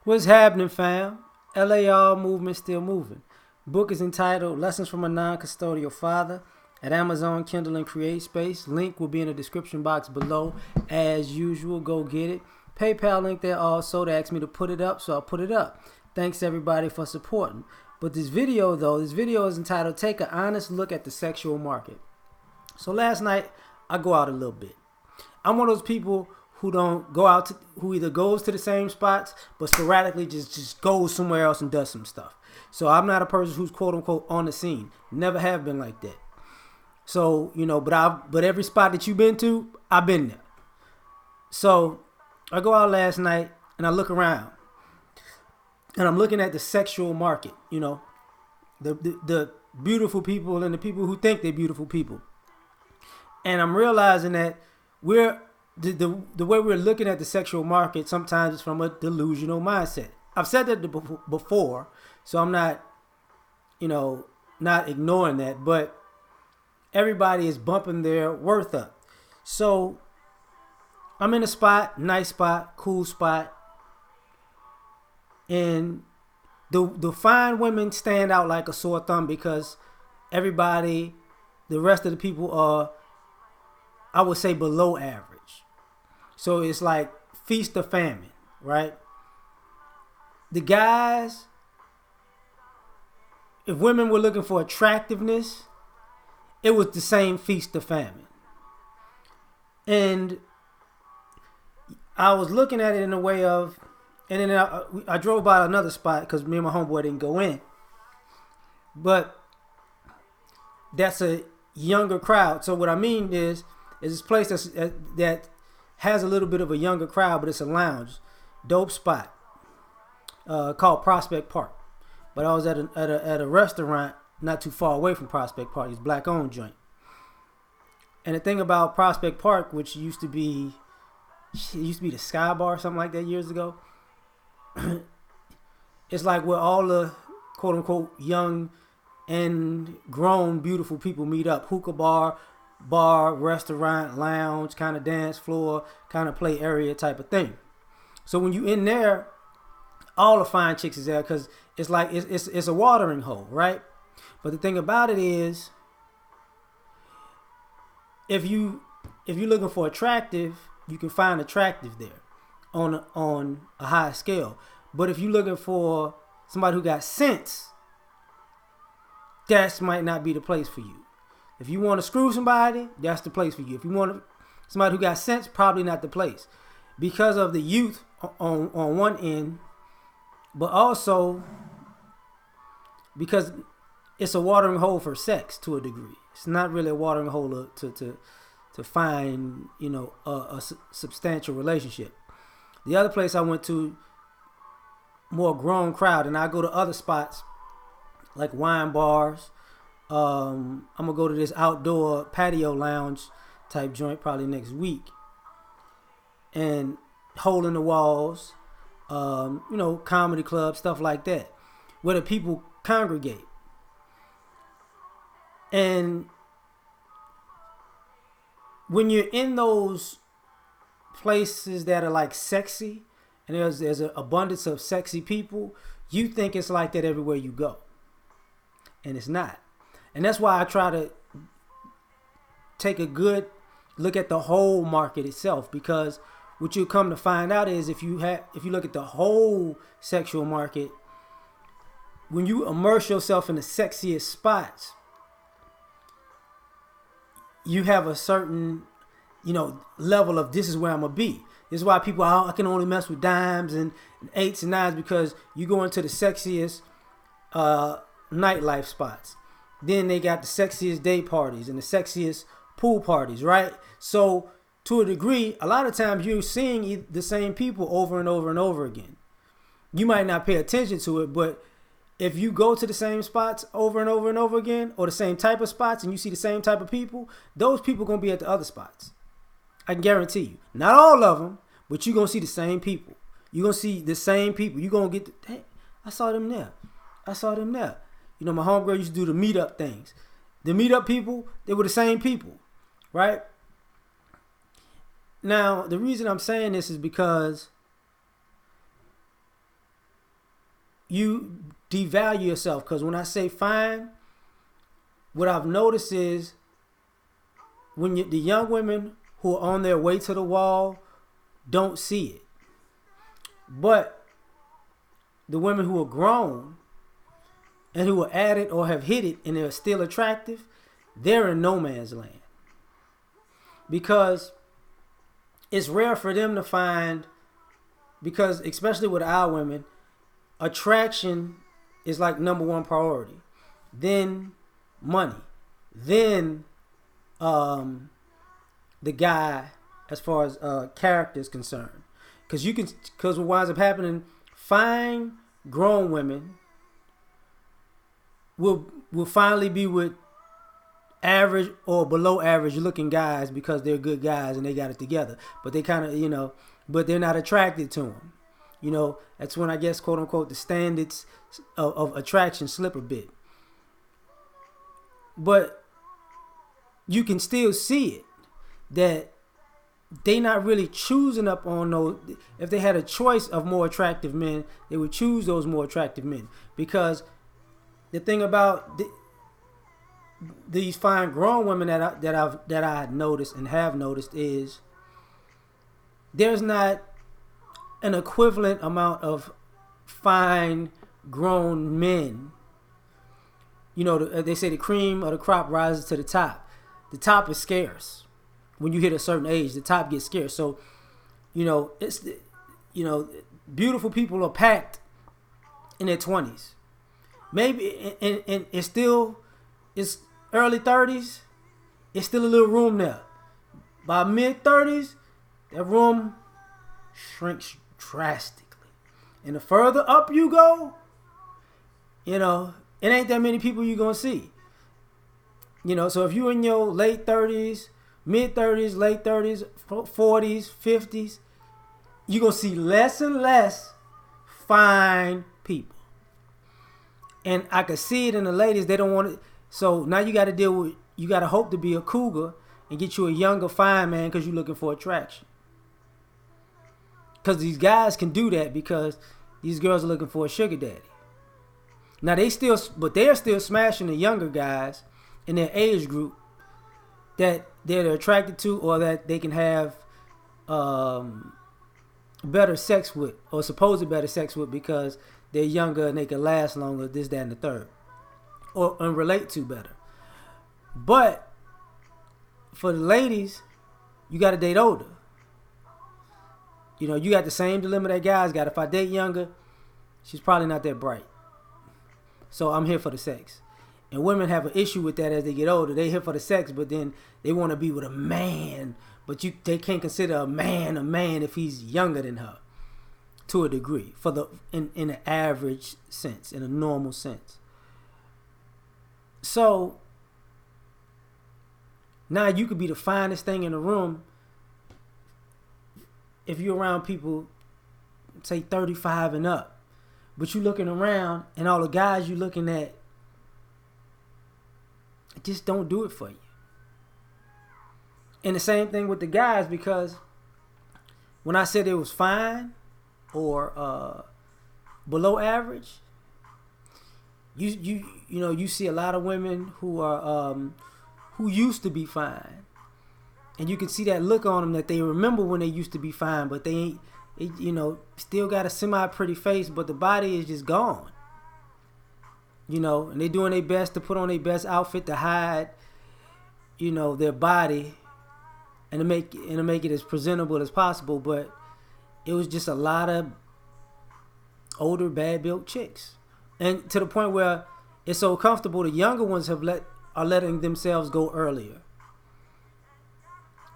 What's happening, fam? L.A.R. movement still moving. Book is entitled Lessons from a Non-Custodial Father at Amazon, Kindle, and CreateSpace. Link will be in the description box below. As usual, go get it. PayPal link there also. They asked me to put it up, so I'll put it up. Thanks everybody for supporting. But this video is entitled Take an Honest Look at the Sexual Market. So last night, I go out a little bit. I'm one of those people who don't go out, who either goes to the same spots, but sporadically just goes somewhere else and does some stuff. So I'm not a person who's quote unquote on the scene. Never have been like that. So, but every spot that you've been to, I've been there. So I go out last night and I look around. And I'm looking at the sexual market, the beautiful people and the people who think they're beautiful people. And I'm realizing that the way we're looking at the sexual market sometimes is from a delusional mindset. I've said that before, so I'm not, not ignoring that, but everybody is bumping their worth up. So I'm in a spot, nice spot, cool spot, and the fine women stand out like a sore thumb because the rest of the people are, I would say, below average. So it's like feast or famine, right? The guys, if women were looking for attractiveness, it was the same feast or famine. And I was looking at it in a way of, and then I drove by another spot because me and my homeboy didn't go in. But that's a younger crowd. So what I mean is this place that has a little bit of a younger crowd, but it's a lounge, dope spot called Prospect Park. But I was at a restaurant not too far away from Prospect Park. It's black-owned joint. And the thing about Prospect Park, which used to be the Sky Bar or something like that years ago, it's like where all the quote-unquote young and grown beautiful people meet up. Hookah bar, restaurant, lounge, kind of dance floor, kind of play area type of thing. So when you in there, all the fine chicks is there because it's like it's a watering hole, right? But the thing about it is, if you're looking for attractive, you can find attractive there on a high scale. But if you're looking for somebody who got sense, that might not be the place for you. If you want to screw somebody, that's the place for you. If you want somebody who got sense, probably not the place. Because of the youth on one end, but also because it's a watering hole for sex to a degree. It's not really a watering hole to find, a substantial relationship. The other place I went to, more grown crowd, and I go to other spots like wine bars. I'm gonna go to this outdoor patio lounge type joint probably next week, and hole in the walls, comedy club, stuff like that, where the people congregate. And when you're in those places that are like sexy, and there's an abundance of sexy people, you think it's like that everywhere you go, and it's not. And that's why I try to take a good look at the whole market itself, because what you come to find out is if you look at the whole sexual market, when you immerse yourself in the sexiest spots, you have a certain, level of this is where I'm gonna be. This is why people, I can only mess with dimes and eights and nines, because you go into the sexiest nightlife spots. Then they got the sexiest day parties and the sexiest pool parties, right? So to a degree, a lot of times you're seeing the same people over and over and over again. You might not pay attention to it, but if you go to the same spots over and over and over again, or the same type of spots, and you see the same type of people, those people are going to be at the other spots. I can guarantee you. Not all of them, but you're going to see the same people. You're going to see the same people. You're going to get, hey, I saw them there. I saw them there. My homegirl used to do the meetup things. The meetup people, they were the same people, right? Now, the reason I'm saying this is because you devalue yourself. Because when I say fine, what I've noticed is when the young women who are on their way to the wall don't see it. But the women who are grown and who are at it or have hit it and they're still attractive, they're in no man's land. Because it's rare for them to find, because especially with our women, attraction is like number one priority. Then money. Then the guy as far as character is concerned. Because what winds up happening, fine grown women will finally be with average or below average looking guys because they're good guys and they got it together. But they kind of, but they're not attracted to them. That's when I guess, quote unquote, the standards of attraction slip a bit. But you can still see it, that they not really choosing up on those. If they had a choice of more attractive men, they would choose those more attractive men. Because the thing about these fine grown women that I noticed and have noticed is there's not an equivalent amount of fine grown men. They say the cream of the crop rises to the top. The top is scarce. When you hit a certain age, the top gets scarce. So, it's beautiful people are packed in their 20s. Maybe and it's early 30s. It's still a little room there. By mid 30s, that room shrinks drastically. And the further up you go, it ain't that many people you're gonna see. So if you're in your late 30s, mid 30s, late 30s, 40s, 50s, you're gonna see less and less fine people. And I can see it in the ladies. They don't want it. So now you got to hope to be a cougar and get you a younger fine man because you're looking for attraction. Because these guys can do that because these girls are looking for a sugar daddy. Now they're still smashing the younger guys in their age group that they're attracted to or that they can have better sex with or supposed better sex with because they're younger and they can last longer, this, that, and the third. And relate to better. But for the ladies, you got to date older. You got the same dilemma that guys got. If I date younger, she's probably not that bright. So I'm here for the sex. And women have an issue with that as they get older. They here for the sex, but then they want to be with a man. But they can't consider a man if he's younger than her. To a degree. In an average sense, in a normal sense. So now you could be the finest thing in the room if you're around people, say 35 and up, but you looking around and all the guys you looking at just don't do it for you. And the same thing with the guys, because when I said it was fine or below average, you see a lot of women who are who used to be fine, and you can see that look on them that they remember when they used to be fine, but they ain't, still got a semi-pretty face, but the body is just gone. And they're doing their best to put on their best outfit to hide, their body, and to make it as presentable as possible. But it was just a lot of older, bad-built chicks. And to the point where it's so comfortable, the younger ones are letting themselves go earlier.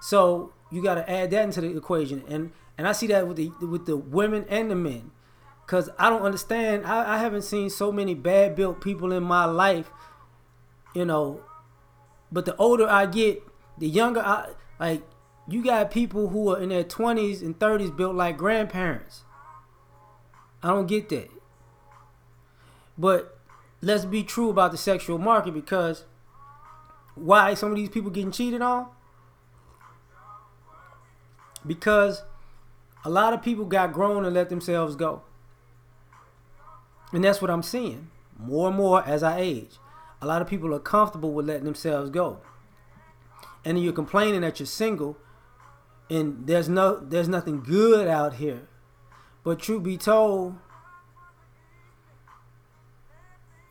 So you got to add that into the equation, and I see that with the women and the men, because I don't understand. I haven't seen so many bad built people in my life, But the older I get, the younger you got people who are in their 20s and 30s built like grandparents. I don't get that. But let's be true about the sexual market, because why some of these people getting cheated on? Because a lot of people got grown and let themselves go. And that's what I'm seeing more and more as I age. A lot of people are comfortable with letting themselves go. And then you're complaining that you're single and there's nothing good out here. But truth be told,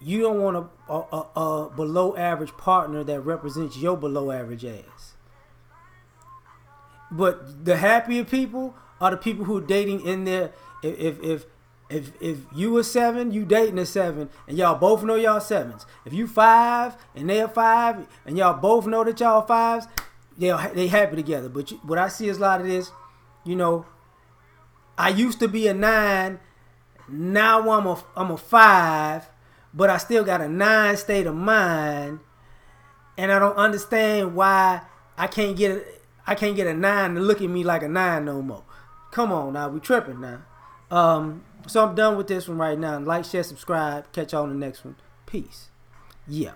you don't want a below average partner that represents your below average ass. But the happier people are the people who are dating in their if you a 7, you dating a 7, and y'all both know y'all 7s. If you 5 and they're 5, and y'all both know that y'all 5s, they happy together. But what I see is a lot of this, you know, I used to be a 9, now I'm a 5, but I still got a 9 state of mind, and I don't understand why I can't get a 9 to look at me like a 9 no more. Come on now, we tripping now. So I'm done with this one right now. Like, share, subscribe. Catch y'all on the next one. Peace. Yeah.